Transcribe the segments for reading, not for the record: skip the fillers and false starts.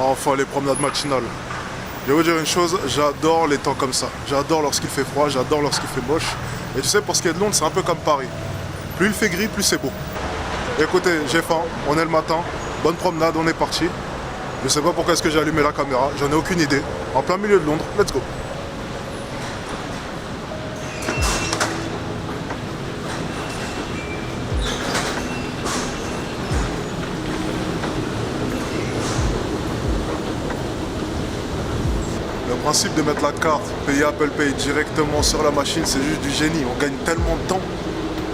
Enfin, les promenades matinales. Je vais vous dire une chose, j'adore les temps comme ça. J'adore lorsqu'il fait froid, j'adore lorsqu'il fait moche. Et tu sais, pour ce qui est de Londres, c'est un peu comme Paris. Plus il fait gris, plus c'est beau. Écoutez, j'ai faim, on est le matin, bonne promenade, on est parti. Je sais pas pourquoi est-ce que j'ai allumé la caméra, j'en ai aucune idée. En plein milieu de Londres, let's go. Le principe de mettre la carte, payer Apple Pay directement sur la machine, c'est juste du génie. On gagne tellement de temps.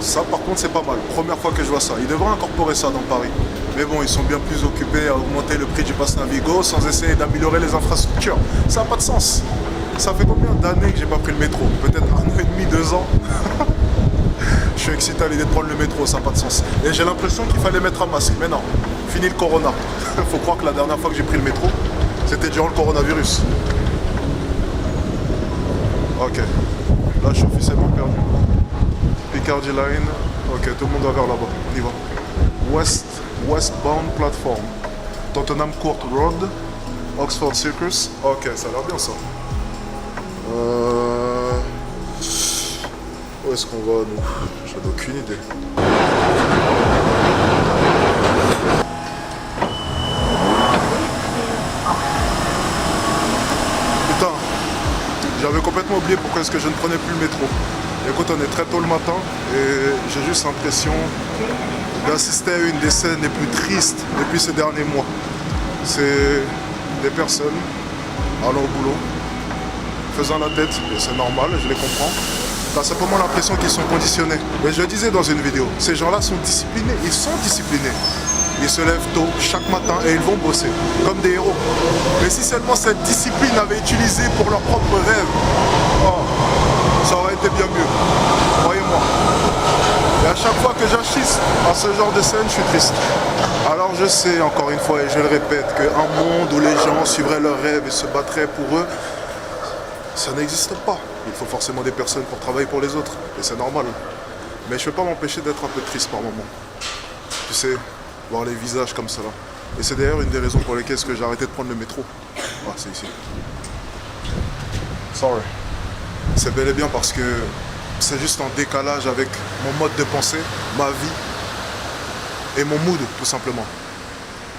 Ça, par contre, c'est pas mal. Première fois que je vois ça. Ils devraient incorporer ça dans Paris. Mais bon, ils sont bien plus occupés à augmenter le prix du pass Navigo sans essayer d'améliorer les infrastructures. Ça n'a pas de sens. Ça fait combien d'années que j'ai pas pris le métro? Peut-être 1 an et demi, 2 ans. Je suis excité à l'idée de prendre le métro, ça n'a pas de sens. Et j'ai l'impression qu'il fallait mettre un masque. Mais non, fini le corona. Faut croire que la dernière fois que j'ai pris le métro, c'était durant le coronavirus. Ok, là je suis officiellement perdu. Piccadilly Line, ok, tout le monde va vers là-bas, on y va. Westbound Platform, Tottenham Court Road, Oxford Circus, ok, ça a l'air bien ça. Où est-ce qu'on va nous? J'en ai aucune idée. Putain, j'avais complètement oublié pourquoi est-ce que je ne prenais plus le métro. Écoute, on est très tôt le matin et j'ai juste l'impression d'assister à une des scènes les plus tristes depuis ces derniers mois. C'est des personnes allant au boulot, faisant la tête, et c'est normal, je les comprends. T'as simplement l'impression qu'ils sont conditionnés. Mais je le disais dans une vidéo, ces gens-là sont disciplinés, ils sont disciplinés. Ils se lèvent tôt chaque matin et ils vont bosser, comme des héros. Mais si seulement cette discipline avait utilisé pour leurs propres rêves, oh, ça aurait été bien mieux, croyez-moi. Et à chaque fois que j'assiste à ce genre de scène, je suis triste. Alors je sais, encore une fois, et je le répète, qu'un monde où les gens suivraient leurs rêves et se battraient pour eux, ça n'existe pas. Il faut forcément des personnes pour travailler pour les autres, et c'est normal. Mais je ne peux pas m'empêcher d'être un peu triste par moment. Tu sais, voir les visages comme ça là. Et c'est d'ailleurs une des raisons pour lesquelles j'ai arrêté de prendre le métro. Ah, c'est ici. Sorry. C'est bel et bien parce que c'est juste en décalage avec mon mode de pensée, ma vie et mon mood, tout simplement.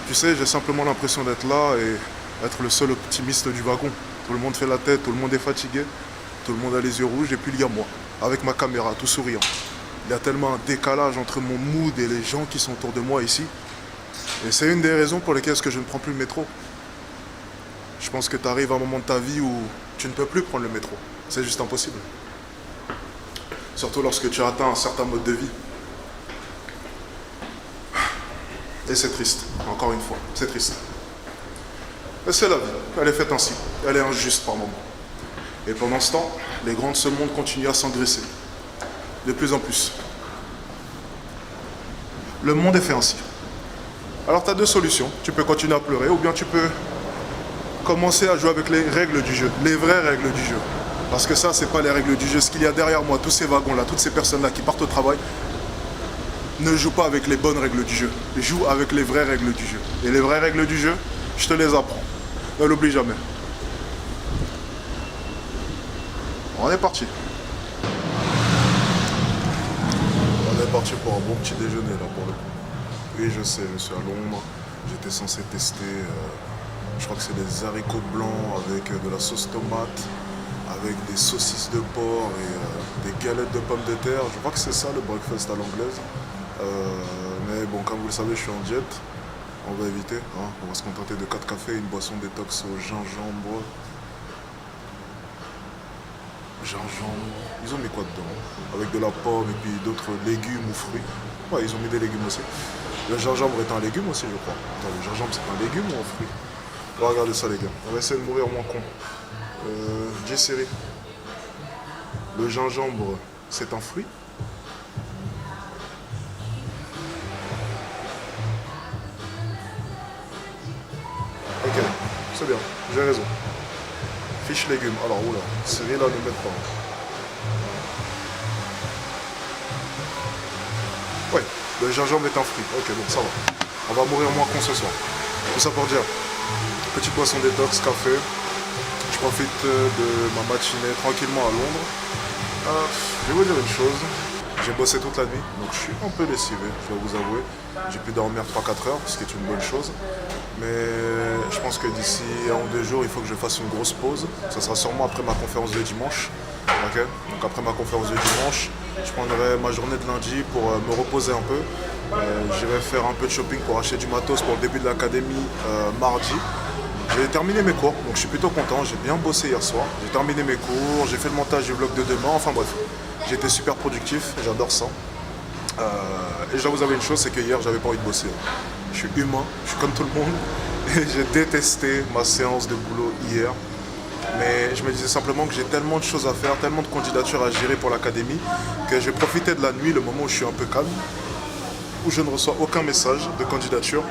Tu sais, j'ai simplement l'impression d'être là et être le seul optimiste du wagon. Tout le monde fait la tête, tout le monde est fatigué, tout le monde a les yeux rouges et puis il y a moi, avec ma caméra, tout souriant. Il y a tellement un décalage entre mon mood et les gens qui sont autour de moi ici. Et c'est une des raisons pour lesquelles je ne prends plus le métro. Je pense que tu arrives à un moment de ta vie où tu ne peux plus prendre le métro. C'est juste impossible. Surtout lorsque tu as atteint un certain mode de vie. Et c'est triste, encore une fois, c'est triste. Mais c'est la vie, elle est faite ainsi, elle est injuste par moments. Et pendant ce temps, les grands de ce monde continuent à s'engraisser. De plus en plus. Le monde est fait ainsi. Alors tu as 2 solutions, tu peux continuer à pleurer ou bien tu peux commencer à jouer avec les règles du jeu, les vraies règles du jeu. Parce que ça, c'est pas les règles du jeu. Ce qu'il y a derrière moi, tous ces wagons-là, toutes ces personnes-là qui partent au travail, ne jouent pas avec les bonnes règles du jeu. Joue avec les vraies règles du jeu. Et les vraies règles du jeu, je te les apprends. Ne l'oublie jamais. On est parti. On est parti pour un bon petit déjeuner là pour le coup. Oui, je sais, je suis à Londres. J'étais censé tester, je crois que c'est des haricots blancs avec de la sauce tomate, avec des saucisses de porc et des galettes de pommes de terre. Je crois que c'est ça le breakfast à l'anglaise. Mais bon, comme vous le savez, je suis en diète. On va éviter, hein. On va se contenter de 4 cafés et une boisson détox au gingembre. Gingembre. Ils ont mis quoi dedans? Avec de la pomme et puis d'autres légumes ou fruits. Ouais, ils ont mis des légumes aussi. Le gingembre est un légume aussi, je crois. Attends, le gingembre c'est un légume ou un fruit? On va regarder ça, les gars. On va essayer de mourir moins con. J-Siri. Le gingembre, c'est un fruit? Ok, c'est bien, j'ai raison. Fiche légumes. Alors, oula, Cyril, là, ne m'aide pas. Ouais, le gingembre est un fruit. Ok, bon, ça va. On va mourir moins con ce soir. Tout ça pour dire Petite boisson détox, café. Je profite de ma matinée tranquillement à Londres. Je vais vous dire une chose. J'ai bossé toute la nuit, donc je suis un peu lessivé, je dois vous avouer. J'ai pu dormir 3-4 heures, ce qui est une bonne chose. Mais je pense que d'ici 1 ou 2 jours, il faut que je fasse une grosse pause. Ça sera sûrement après ma conférence de dimanche. Ok. Donc après ma conférence de dimanche, je prendrai ma journée de lundi pour me reposer un peu. J'irai faire un peu de shopping pour acheter du matos pour le début de l'académie mardi. J'ai terminé mes cours, donc je suis plutôt content. J'ai bien bossé hier soir. J'ai terminé mes cours, j'ai fait le montage du vlog de demain. Enfin bref, j'ai été super productif, j'adore ça. Et je dois vous avouer une chose, c'est que hier, j'avais pas envie de bosser. Je suis humain, je suis comme tout le monde. Et j'ai détesté ma séance de boulot hier. Mais je me disais simplement que j'ai tellement de choses à faire, tellement de candidatures à gérer pour l'académie, que je vais profiter de la nuit, le moment où je suis un peu calme, où je ne reçois aucun message de candidature,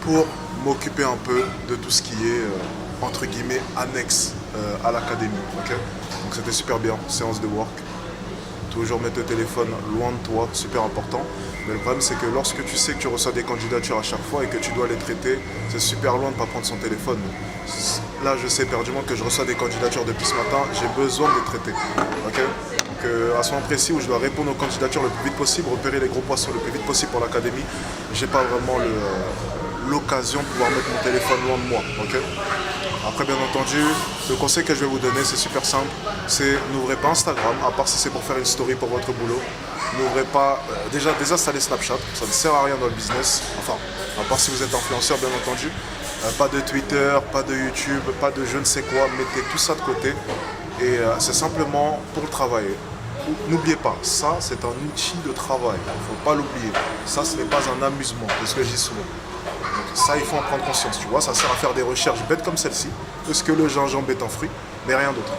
pour m'occuper un peu de tout ce qui est, entre guillemets, annexe à l'académie. Okay, donc c'était super bien, séance de work. Toujours mettre le téléphone loin de toi, super important. Mais le problème, c'est que lorsque tu sais que tu reçois des candidatures à chaque fois et que tu dois les traiter, c'est super loin de ne pas prendre son téléphone. Là, je sais perdument que je reçois des candidatures depuis ce matin, j'ai besoin de les traiter. Okay, donc, à ce moment précis où je dois répondre aux candidatures le plus vite possible, repérer les gros poissons le plus vite possible pour l'académie, j'ai pas vraiment l'occasion de pouvoir mettre mon téléphone loin de moi. Okay, après, bien entendu, le conseil que je vais vous donner, c'est super simple. C'est n'ouvrez pas Instagram, à part si c'est pour faire une story pour votre boulot. N'ouvrez pas, déjà désinstallez Snapchat, ça ne sert à rien dans le business. Enfin, à part si vous êtes influenceur, bien entendu. Pas de Twitter, pas de YouTube, pas de je ne sais quoi. Mettez tout ça de côté. Et c'est simplement pour le travail. N'oubliez pas, ça c'est un outil de travail. Il ne faut pas l'oublier. Ça, ce n'est pas un amusement, c'est ce que je dis souvent. Ça, il faut en prendre conscience, tu vois, ça sert à faire des recherches bêtes comme celle-ci. Est-ce que le gingembre est un fruit? Mais rien d'autre.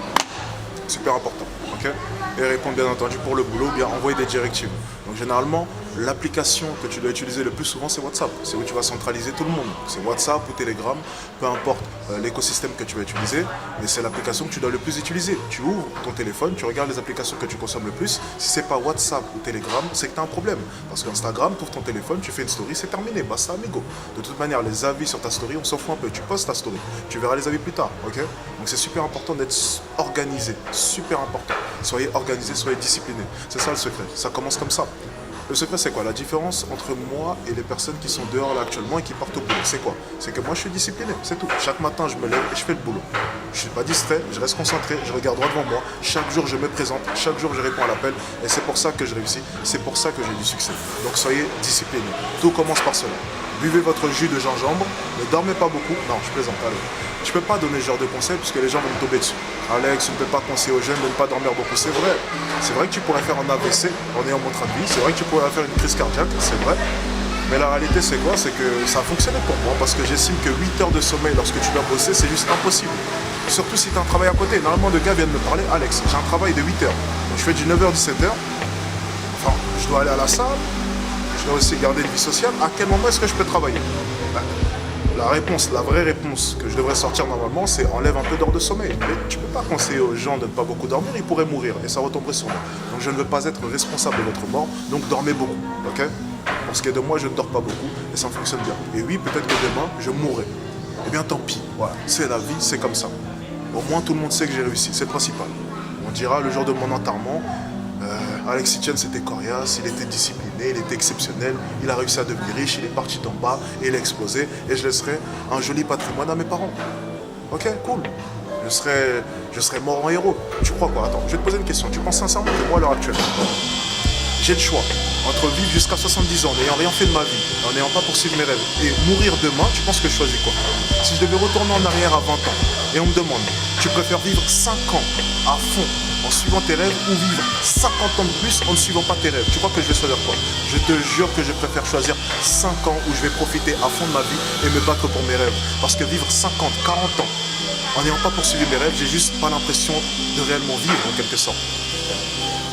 Super important, ok? Et répondre bien entendu pour le boulot, bien envoyer des directives. Donc généralement, l'application que tu dois utiliser le plus souvent, c'est WhatsApp. C'est où tu vas centraliser tout le monde. C'est WhatsApp ou Telegram, peu importe l'écosystème que tu vas utiliser, mais c'est l'application que tu dois le plus utiliser. Tu ouvres ton téléphone, tu regardes les applications que tu consommes le plus. Si c'est pas WhatsApp ou Telegram, c'est que tu as un problème. Parce qu'Instagram, tu ouvres ton téléphone, tu fais une story, c'est terminé, basta amigo. De toute manière, les avis sur ta story, on s'en fout un peu. Tu postes ta story, tu verras les avis plus tard, ok? Donc c'est super important d'être organisé, super important. Soyez organisé, soyez discipliné. C'est ça le secret, ça commence comme ça. Le secret, c'est quoi? La différence entre moi et les personnes qui sont dehors là actuellement et qui partent au boulot, c'est quoi? C'est que moi, je suis discipliné, c'est tout. Chaque matin, je me lève et je fais le boulot. Je ne suis pas distrait, je reste concentré, je regarde droit devant moi. Chaque jour, je me présente, chaque jour, je réponds à l'appel. Et c'est pour ça que je réussis, c'est pour ça que j'ai du succès. Donc, soyez disciplinés. Tout commence par cela. Buvez votre jus de gingembre, ne dormez pas beaucoup. Non, je plaisante, allez. Je ne peux pas donner ce genre de conseils puisque les gens vont me tomber dessus. Alex, tu ne peux pas conseiller aux jeunes de ne pas dormir beaucoup. C'est vrai. C'est vrai que tu pourrais faire un AVC en ayant mon train de vie. C'est vrai que tu pourrais faire une crise cardiaque. C'est vrai. Mais la réalité, c'est quoi? C'est que ça a fonctionné pour moi parce que j'estime que 8 heures de sommeil lorsque tu dois bosser, c'est juste impossible. Surtout si tu as un travail à côté. Normalement, le gars vient de me parler. Alex, j'ai un travail de 8 heures. Donc, je fais du 9h, 17h. Enfin, je dois aller à la salle. Je dois aussi garder une vie sociale. À quel moment est-ce que je peux travailler? La réponse, la vraie réponse que je devrais sortir normalement, c'est enlève un peu d'heures de sommeil. Mais tu ne peux pas conseiller aux gens de ne pas beaucoup dormir, ils pourraient mourir et ça retomberait sur moi. Donc je ne veux pas être responsable de votre mort, donc dormez beaucoup, ok? Pour ce qui est de moi, je ne dors pas beaucoup et ça fonctionne bien. Et oui, peut-être que demain, je mourrai. Eh bien tant pis, voilà, c'est la vie, c'est comme ça. Au moins tout le monde sait que j'ai réussi, c'est le principal. On dira le jour de mon enterrement, Alex Etienne c'était coriace, il était discipliné, il était exceptionnel, il a réussi à devenir riche, il est parti d'en bas et il a explosé et je laisserai un joli patrimoine à mes parents. Ok, cool. Je serai mort en héros. Tu crois quoi? Attends, je vais te poser une question. Tu penses sincèrement que moi à l'heure actuelle, j'ai le choix entre vivre jusqu'à 70 ans n'ayant rien fait de ma vie, en n'ayant pas poursuivi mes rêves, et mourir demain, tu penses que je choisis quoi? Si je devais retourner en arrière à 20 ans, et on me demande, tu préfères vivre 5 ans à fond en suivant tes rêves ou vivre 50 ans de plus en ne suivant pas tes rêves? Tu crois que je vais choisir quoi? Je te jure que je préfère choisir 5 ans où je vais profiter à fond de ma vie et me battre pour mes rêves. Parce que vivre 50, 40 ans en n'ayant pas poursuivi mes rêves, j'ai juste pas l'impression de réellement vivre en quelque sorte.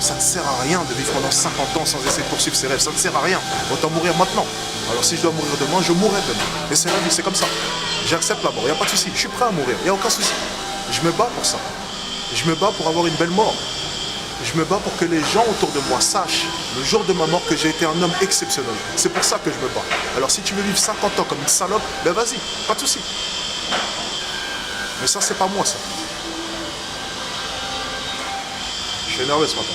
Ça ne sert à rien de vivre pendant 50 ans sans essayer de poursuivre ses rêves. Ça ne sert à rien. Autant mourir maintenant. Alors si je dois mourir demain, je mourrai demain. Et c'est la vie, c'est comme ça. J'accepte la mort, il n'y a pas de souci. Je suis prêt à mourir, il n'y a aucun souci. Je me bats pour ça. Je me bats pour avoir une belle mort. Je me bats pour que les gens autour de moi sachent, le jour de ma mort, que j'ai été un homme exceptionnel. C'est pour ça que je me bats. Alors si tu veux vivre 50 ans comme une salope, ben vas-y, pas de souci. Mais ça, c'est pas moi, ça. Je suis énervé ce matin.